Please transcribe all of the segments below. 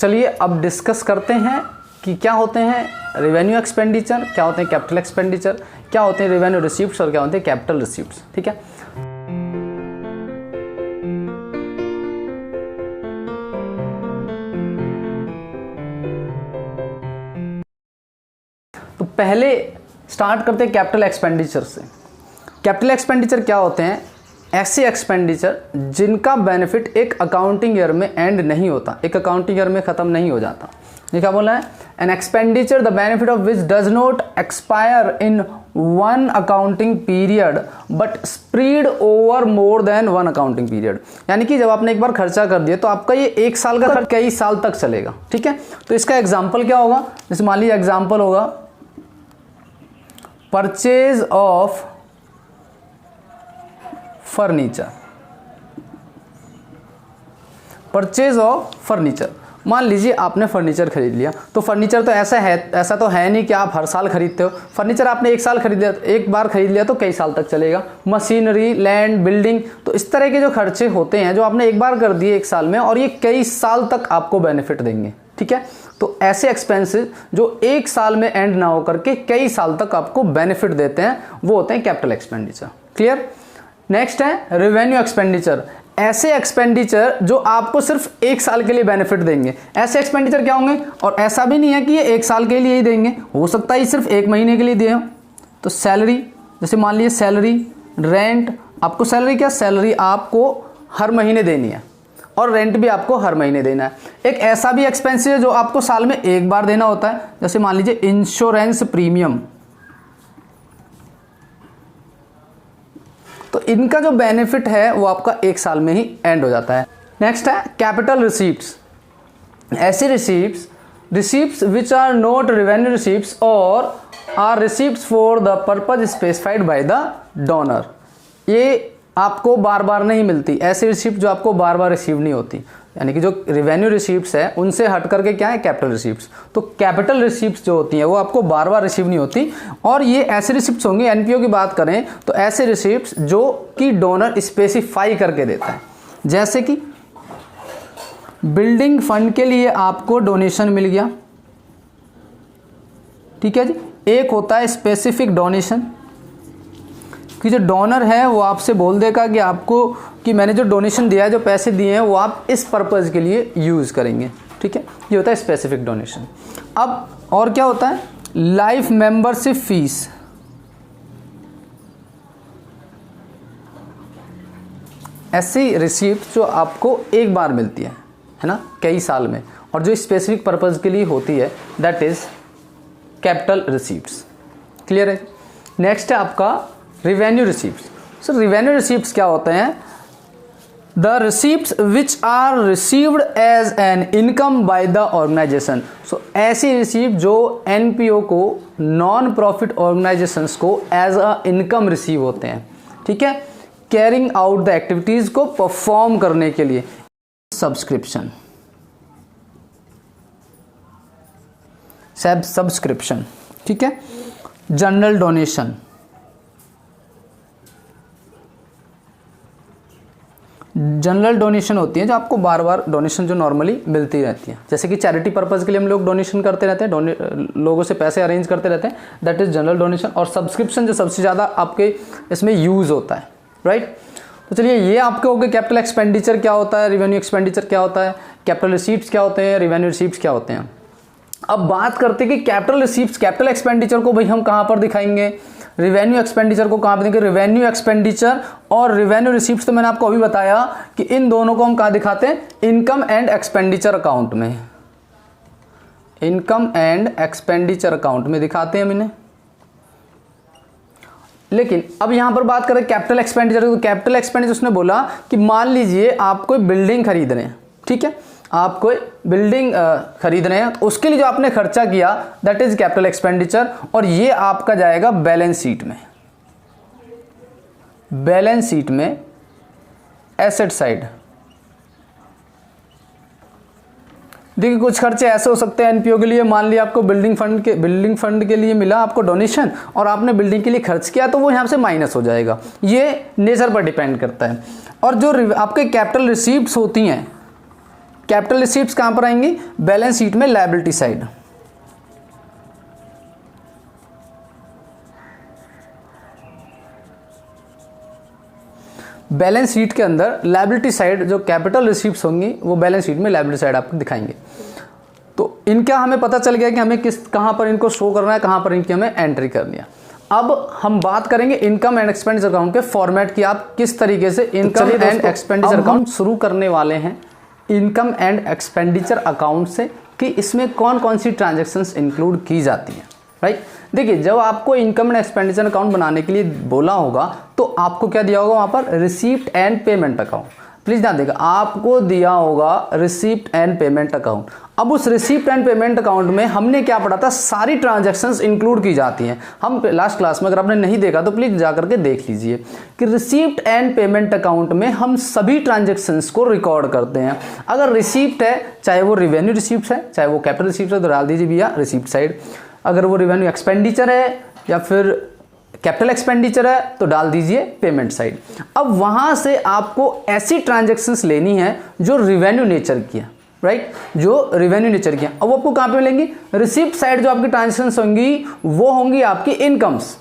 चलिए अब डिस्कस करते हैं कि क्या होते हैं रेवेन्यू एक्सपेंडिचर, क्या होते हैं कैपिटल एक्सपेंडिचर, क्या होते हैं रेवेन्यू रिसीप्ट्स और क्या होते हैं कैपिटल रिसीप्ट्स। ठीक है, तो पहले स्टार्ट करते हैं कैपिटल एक्सपेंडिचर से। कैपिटल एक्सपेंडिचर क्या होते हैं? ऐसे एक्सपेंडिचर जिनका बेनिफिट एक अकाउंटिंग ईयर में एंड नहीं होता, एक अकाउंटिंग ईयर में ख़त्म नहीं हो जाता। ये क्या बोला है? An expenditure the benefit of which does not expire in one accounting period but spread over more than one accounting period. यानी कि जब आपने एक बार खर्चा कर दिया तो आपका ये एक साल का खर्च कई साल तक चलेगा। ठीक है, तो इसका एग्जाम्पल क्या होगा? जैसे मान लीजिए एग्जाम्पल होगा purchase of furniture, purchase of furniture. मान लीजिए आपने फर्नीचर खरीद लिया, तो फर्नीचर तो ऐसा तो है नहीं कि आप हर साल खरीदते हो। फर्नीचर आपने एक साल खरीद लिया, एक बार खरीद लिया तो कई साल तक चलेगा। मशीनरी, लैंड, बिल्डिंग, तो इस तरह के जो खर्चे होते हैं जो आपने एक बार कर दिए एक साल में और ये कई साल तक आपको बेनिफिट देंगे। ठीक है, तो ऐसे एक्सपेंसेस जो एक साल में एंड ना होकर के कई साल तक आपको बेनिफिट देते हैं वो होते हैं कैपिटल एक्सपेंडिचर। क्लियर? नेक्स्ट है रेवेन्यू एक्सपेंडिचर। ऐसे एक्सपेंडिचर जो आपको सिर्फ एक साल के लिए बेनिफिट देंगे। ऐसे एक्सपेंडिचर क्या होंगे? और ऐसा भी नहीं है कि ये एक साल के लिए ही देंगे, हो सकता है सिर्फ एक महीने के लिए दिए हो। तो सैलरी, जैसे मान लीजिए सैलरी, रेंट, आपको सैलरी क्या, सैलरी आपको हर महीने देनी है और रेंट भी आपको हर महीने देना है। एक ऐसा भी एक्सपेंस है जो आपको साल में एक बार देना होता है, जैसे मान लीजिए इंश्योरेंस प्रीमियम। तो इनका जो बेनिफिट है वो आपका एक साल में ही एंड हो जाता है। नेक्स्ट है कैपिटल रिसीप्ट्स। ऐसी receipts which are not revenue receipts और are receipts for the purpose specified by the donor. ये आपको बार बार नहीं मिलती, ऐसी रिसीप्ट जो आपको बार बार रिसीव नहीं होती। यानी कि जो रेवेन्यू रिसीप्ट्स है उनसे हट करके क्या है कैपिटल रिसीप्ट्स। तो कैपिटल रिसीप्ट्स जो होती हैं वो आपको बार बार रिसीव नहीं होती और ये ऐसे रिसीप्ट्स होंगी, एनपीओ की बात करें तो ऐसे रिसीप्ट्स जो कि डोनर स्पेसिफाई करके देता है। जैसे कि बिल्डिंग फंड के लिए आपको डोनेशन मिल गया, ठीक है जी। एक होता है स्पेसिफिक डोनेशन कि जो डोनर है वो आपसे बोल देगा कि आपको कि मैंने जो डोनेशन दिया है, जो पैसे दिए हैं वो आप इस पर्पज़ के लिए यूज़ करेंगे। ठीक है, ये होता है स्पेसिफिक डोनेशन। अब और क्या होता है? Life membership fees. ऐसी रिसीप्ट जो आपको एक बार मिलती है ना, कई साल में, और जो स्पेसिफिक पर्पज़ के लिए होती है, that is capital receipts. Clear है? नेक्स्ट है आपका revenue receipts. So revenue receipts क्या होते हैं? The receipts which are received as an income by the organisation. So ऐसी रिसीप्ट जो एनपीओ को, नॉन प्रॉफिट ऑर्गेनाइजेशंस को एज अ इनकम रिसीव होते हैं। ठीक है, कैरिंग आउट द एक्टिविटीज को परफॉर्म करने के लिए। सब्सक्रिप्शन, सब्सक्रिप्शन, ठीक है। जनरल डोनेशन, जनरल डोनेशन होती है जो आपको बार बार डोनेशन जो नॉर्मली मिलती रहती है, जैसे कि चैरिटी पर्पज़ के लिए हम लोग डोनेशन करते रहते हैं, लोगों से पैसे अरेंज करते रहते हैं, दैट इज़ जनरल डोनेशन। और सब्सक्रिप्शन जो सबसे ज़्यादा आपके इसमें यूज़ होता है, राइट। तो चलिए ये आपके हो गए कैपिटल एक्सपेंडिचर क्या होता है, रेवेन्यू एक्सपेंडिचर क्या होता है, कैपिटल रिसीप्ट्स क्या होते हैं, रेवेन्यू रिसीप्ट्स क्या होते हैं। अब बात करते हैं कि कैपिटल रिसीप्ट्स, कैपिटल एक्सपेंडिचर को भाई हम कहाँ पर दिखाएंगे, रेवेन्यू एक्सपेंडिचर को कहाँ पर देंगे। रेवेन्यू एक्सपेंडिचर और रेवेन्यू रिसीप्ट्स तो मैंने आपको अभी बताया कि इन दोनों को हम कहाँ दिखाते हैं, इनकम एंड एक्सपेंडिचर अकाउंट में, इनकम एंड एक्सपेंडिचर अकाउंट में दिखाते हैं हम इन्हें। लेकिन अब यहां पर बात करें कैपिटल एक्सपेंडिचर, तो कैपिटल एक्सपेंडिचर उसने बोला कि मान लीजिए आप कोई बिल्डिंग खरीद रहे हैं, ठीक है, आप कोई बिल्डिंग खरीद रहे हैं, तो उसके लिए जो आपने खर्चा किया दैट इज कैपिटल एक्सपेंडिचर, और ये आपका जाएगा बैलेंस शीट में, बैलेंस शीट में एसेट साइड। देखिए कुछ खर्चे ऐसे हो सकते हैं एनपीओ के लिए, मान लिया आपको बिल्डिंग फंड के लिए मिला आपको डोनेशन और आपने बिल्डिंग के लिए खर्च किया, तो वो यहाँ से माइनस हो जाएगा, ये नेचर पर डिपेंड करता है। और जो आपके कैपिटल रिसीप्ट्स होती हैं, कैपिटल रिसीप्ट्स कहां पर आएंगी? बैलेंस शीट में लायबिलिटी साइड। बैलेंस शीट के अंदर लायबिलिटी साइड जो कैपिटल रिसीप्ट्स होंगी वो बैलेंस शीट में लायबिलिटी साइड आपको दिखाएंगे। तो इनका हमें पता चल गया कि हमें कहां पर इनको शो करना है, कहां पर इनकी हमें एंट्री करनी है। अब हम बात करेंगे इनकम एंड एक्सपेंडिचर अकाउंट के फॉर्मेट की, आप किस तरीके से इनकम एंड एक्सपेंडिचर अकाउंट शुरू करने वाले हैं इनकम एंड एक्सपेंडिचर अकाउंट से, कि इसमें कौन कौन सी ट्रांजैक्शंस इंक्लूड की जाती हैं, राइट। देखिए, जब आपको इनकम एंड एक्सपेंडिचर अकाउंट बनाने के लिए बोला होगा तो आपको क्या दिया होगा वहां पर? Receipt and payment account. Please ध्यान देगा, आपको दिया होगा रिसीप्ट एंड पेमेंट अकाउंट। अब उस रिसीप्ट एंड पेमेंट अकाउंट में हमने क्या पढ़ा था? सारी ट्रांजैक्शंस इंक्लूड की जाती हैं। हम लास्ट क्लास में, अगर आपने नहीं देखा तो प्लीज जाकर के देख लीजिए कि रिसीप्ट एंड पेमेंट अकाउंट में हम सभी ट्रांजैक्शंस को रिकॉर्ड करते हैं। अगर रिसीप्ट है, चाहे वो रिवेन्यू रिसीप्ट है, चाहे वो कैपिटल रिसीप्ट है, तो डाल दीजिए भैया रिसीप्ट साइड। अगर वो रिवेन्यू एक्सपेंडिचर है या फिर कैपिटल एक्सपेंडिचर है तो डाल दीजिए पेमेंट साइड। अब वहां से आपको ऐसी ट्रांजैक्शंस लेनी है जो रिवेन्यू नेचर की है, राइट, जो रिवेन्यू नेचर की है। अब वो आपको कहां पे मिलेंगी? रिसीप्ट साइड जो आपकी ट्रांजैक्शंस होंगी वो होंगी आपकी इनकम्स,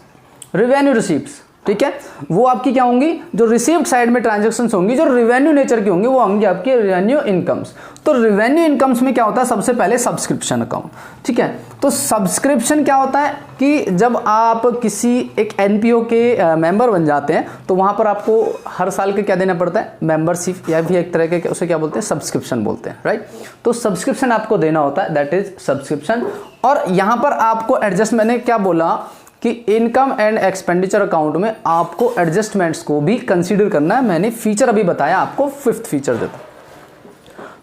रिवेन्यू रिसीप्ट्स, ठीक है। वो आपकी क्या होंगी? जो रिसीप्ट साइड में ट्रांजैक्शंस होंगी जो रिवेन्यू नेचर की होंगी वो होंगी आपकी रिवेन्यू इनकम्स। तो रिवेन्यू इनकम्स में क्या होता है? सबसे पहले सब्सक्रिप्शन अकाउंट, ठीक है। तो सब्सक्रिप्शन क्या होता है कि जब आप किसी एक एनपीओ के मेंबर बन जाते हैं तो वहां पर आपको हर साल के क्या देना पड़ता है? मेंबरशिप, या भी एक तरह के उसे क्या बोलते हैं? सब्सक्रिप्शन बोलते हैं, राइट। तो सब्सक्रिप्शन आपको देना होता है, दैट इज सब्सक्रिप्शन। और यहां पर आपको एडजस्ट, मैंने क्या बोला कि इनकम एंड एक्सपेंडिचर अकाउंट में आपको एडजस्टमेंट्स को भी कंसीडर करना है। मैंने फीचर अभी बताया आपको, 5th फीचर देता।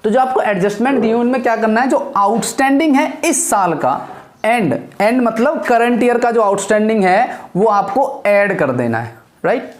तो जो आपको एडजस्टमेंट दिए उनमें क्या करना है? जो आउटस्टैंडिंग है इस साल का, एंड मतलब करंट ईयर का जो आउटस्टैंडिंग है वो आपको ऐड कर देना है, राइट।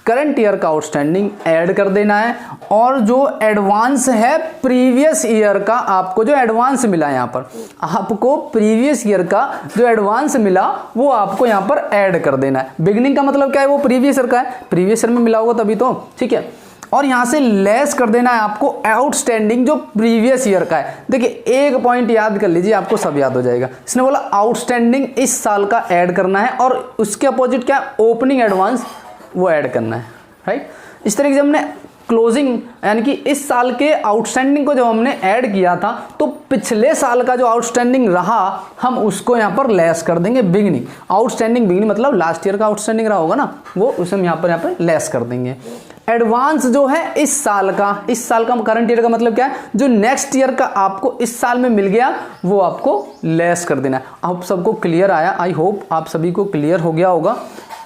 करंट ईयर का आउटस्टैंडिंग ऐड कर देना है। और जो एडवांस है प्रीवियस ईयर का, आपको जो एडवांस मिला है, यहां पर आपको प्रीवियस ईयर का जो एडवांस मिला वो आपको यहां पर ऐड कर देना है। बिगिनिंग का मतलब क्या है? वो प्रीवियस ईयर का है, प्रीवियस ईयर में मिला होगा तभी तो, ठीक है। और यहां से लेस कर देना है आपको आउटस्टैंडिंग जो प्रीवियस ईयर का है। देखिए, एक पॉइंट याद कर लीजिए, आपको सब याद हो जाएगा। इसने बोला आउटस्टैंडिंग इस साल का ऐड करना है और उसके अपोजिट क्या? ओपनिंग एडवांस वो ऐड करना है, राइट। इस तरीके से हमने क्लोजिंग यानी कि इस साल के आउटस्टैंडिंग को जब हमने ऐड किया था तो पिछले साल का जो आउटस्टैंडिंग रहा हम उसको यहाँ पर लेस कर देंगे। बिगिनिंग आउटस्टैंडिंग, बिगिनिंग मतलब लास्ट ईयर का आउटस्टैंडिंग रहा होगा ना, वो उसे हम यहाँ पर लेस कर देंगे। एडवांस जो है इस साल का करंट ईयर का मतलब क्या है? जो नेक्स्ट ईयर का आपको इस साल में मिल गया वो आपको लेस कर देना है। आप सबको क्लियर आया? आई होप आप सभी को क्लियर हो गया होगा।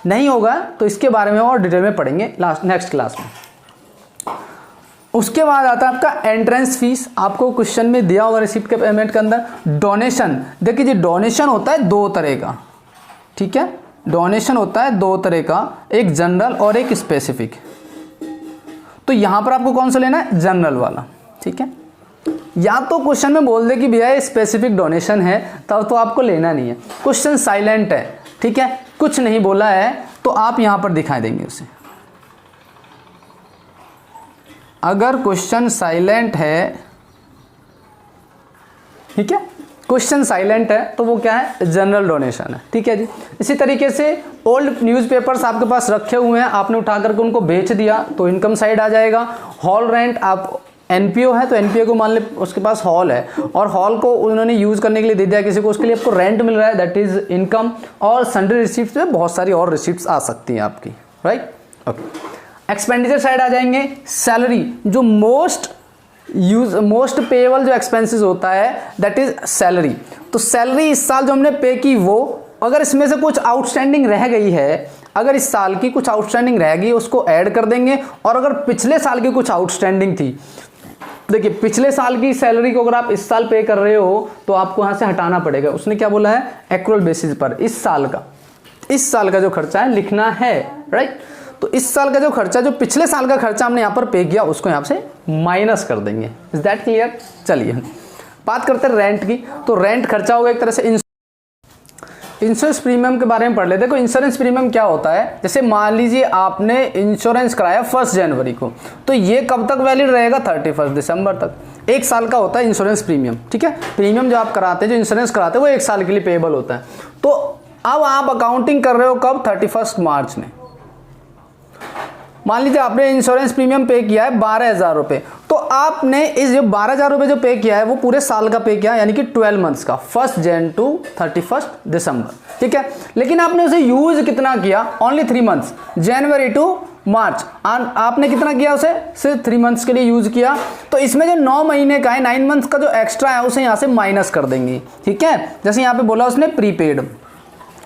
नहीं होगा तो इसके बारे में और डिटेल में पढ़ेंगे नेक्स्ट क्लास में। उसके बाद आता है आपका एंट्रेंस फीस। आपको क्वेश्चन में दिया होगा रिसिप्ट के पेमेंट के अंदर डोनेशन। देखिए जी, डोनेशन होता है 2 तरह का, ठीक है। डोनेशन होता है 2 तरह का, एक जनरल और एक स्पेसिफिक। तो यहां पर आपको कौन सा लेना है? जनरल वाला, ठीक है। या तो क्वेश्चन में बोल दे कि भैया स्पेसिफिक डोनेशन है, तब तो आपको लेना नहीं है। क्वेश्चन साइलेंट है, ठीक है, कुछ नहीं बोला है तो आप यहां पर दिखाई देंगे उसे। अगर क्वेश्चन साइलेंट है, ठीक है, क्वेश्चन साइलेंट है तो वो क्या है? जनरल डोनेशन है, ठीक है जी। इसी तरीके से ओल्ड न्यूज़पेपर्स आपके पास रखे हुए हैं, आपने उठा करके उनको बेच दिया तो इनकम साइड आ जाएगा। हॉल रेंट, आप एनपीओ है तो एनपीओ को मान ले उसके पास हॉल है और हॉल को उन्होंने यूज करने के लिए दे दिया किसी को, उसके लिए आपको रेंट मिल रहा है, दैट इज इनकम। और सन्ड्री रिसिप्ट्स में बहुत सारी और रिसिप्ट्स आ सकती हैं आपकी, राइट। ओके, एक्सपेंडिचर साइड आ जाएंगे। सैलरी, जो मोस्ट पेएबल जो एक्सपेंसेस होता है दैट इज सैलरी। तो सैलरी इस साल जो हमने पे की वो, अगर इसमें से कुछ आउटस्टैंडिंग रह गई है, अगर इस साल की कुछ आउटस्टैंडिंग रह गई उसको ऐड कर देंगे। और अगर पिछले साल की कुछ आउटस्टैंडिंग थी, देखिए पिछले साल की सैलरी को अगर आप इस साल पे कर रहे हो तो आपको यहां से हटाना पड़ेगा। उसने क्या बोला है? एक्रूअल बेसिस पर इस साल का जो खर्चा है लिखना है, राइट। तो इस साल का जो खर्चा, जो पिछले साल का खर्चा हमने यहां पर पे किया उसको यहां से माइनस कर देंगे। Is that clear? चलिए बात करते हैं रेंट की। तो रेंट खर्चा होगा एक तरह से। इंश्योरेंस प्रीमियम के बारे में पढ़ लेते हैं। देखो इंश्योरेंस प्रीमियम क्या होता है, जैसे मान लीजिए आपने इंश्योरेंस कराया 1 जनवरी को, तो ये कब तक वैलिड रहेगा? 31 दिसंबर तक। 1 साल का होता है इंश्योरेंस प्रीमियम, ठीक है। प्रीमियम जो आप कराते हैं, जो इंश्योरेंस कराते हैं, वो 1 साल के लिए पेएबल होता है। तो अब आप अकाउंटिंग कर रहे हो कब? 31 मार्च में। मान लीजिए आपने इंश्योरेंस प्रीमियम पे किया है 12,000 रुपये, तो आपने इस जो 12,000 रुपये जो पे किया है वो पूरे साल का पे किया है, यानी कि 12 मंथ्स का, 1 जन टू 31 दिसंबर, ठीक है। लेकिन आपने उसे यूज कितना किया? ओनली 3 मंथ्स, जनवरी टू मार्च। आपने कितना किया? उसे सिर्फ 3 मंथ्स के लिए यूज किया। तो इसमें जो 9 महीने का है, 9 मंथ्स का जो एक्स्ट्रा है उसे यहाँ से माइनस कर देंगे, ठीक है। जैसे यहाँ पे बोला उसने प्रीपेड,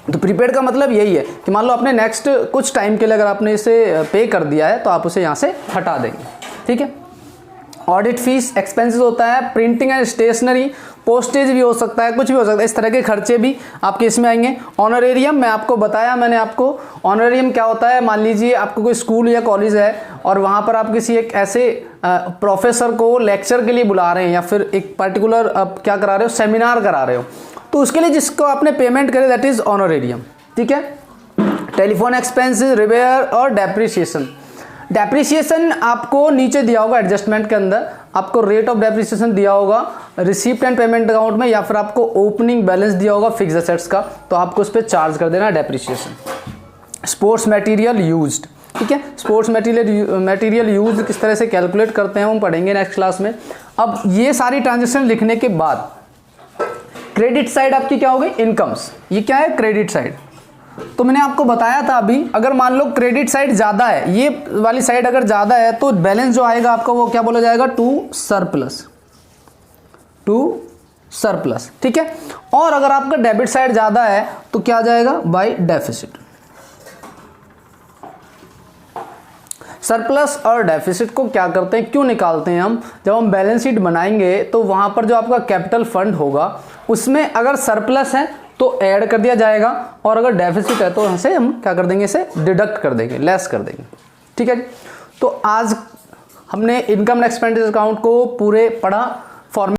तो प्रीपेड का मतलब यही है कि मान लो आपने नेक्स्ट कुछ टाइम के लिए अगर आपने इसे पे कर दिया है तो आप उसे यहाँ से हटा देंगे, ठीक है। ऑडिट फीस एक्सपेंसेस होता है, प्रिंटिंग एंड स्टेशनरी, पोस्टेज भी हो सकता है, कुछ भी हो सकता है, इस तरह के खर्चे भी आपके इसमें आएंगे। ऑनरेरियम मैं आपको बताया, मैंने आपको ऑनरेरियम क्या होता है। मान लीजिए आपको कोई स्कूल या कॉलेज है और वहाँ पर आप किसी एक ऐसे प्रोफेसर को लेक्चर के लिए बुला रहे हैं या फिर एक पर्टिकुलर क्या करा रहे हो, सेमिनार करा रहे हो, तो उसके लिए जिसको आपने पेमेंट करे दैट इज ऑनरेरियम, ठीक है। टेलीफोन एक्सपेंसेस, रिपेयर और डेप्रिसिएशन। डेप्रिसिएशन आपको नीचे दिया होगा एडजस्टमेंट के अंदर, आपको रेट ऑफ डेप्रिसिएशन दिया होगा रिसीप्ट एंड पेमेंट अकाउंट में, या फिर आपको ओपनिंग बैलेंस दिया होगा फिक्स एसेट्स का, तो आपको उस पर चार्ज कर देना डेप्रिसिएशन। स्पोर्ट्स मटेरियल यूज्ड, ठीक है। स्पोर्ट्स मटेरियल यूज किस तरह से कैलकुलेट करते हैं हम पढ़ेंगे नेक्स्ट क्लास में। अब ये सारी ट्रांजेक्शन लिखने के बाद क्रेडिट साइड आपकी क्या होगी? इनकम्स। ये क्या है? Credit side. तो मैंने आपको बताया था अभी, अगर मान लो क्रेडिट साइड ज़्यादा है, ये वाली साइड अगर ज़्यादा है, तो बैलेंस जो आएगा आपका वो क्या बोला जाएगा? टू सरप्लस, ठीक है। और अगर आपका डेबिट साइड ज़्यादा है तो क्या आ जाएगा? By deficit. सरप्लस और डेफिसिट को क्या करते हैं, क्यों निकालते हैं हम? जब हम बैलेंस शीट बनाएंगे तो वहाँ पर जो आपका कैपिटल फंड होगा उसमें अगर सरप्लस है तो ऐड कर दिया जाएगा, और अगर डेफिसिट है तो यहाँ से हम क्या कर देंगे? इसे डिडक्ट कर देंगे, लेस कर देंगे, ठीक है। तो आज हमने इनकम एंड एक्सपेंडिचर अकाउंट को पूरे पढ़ा।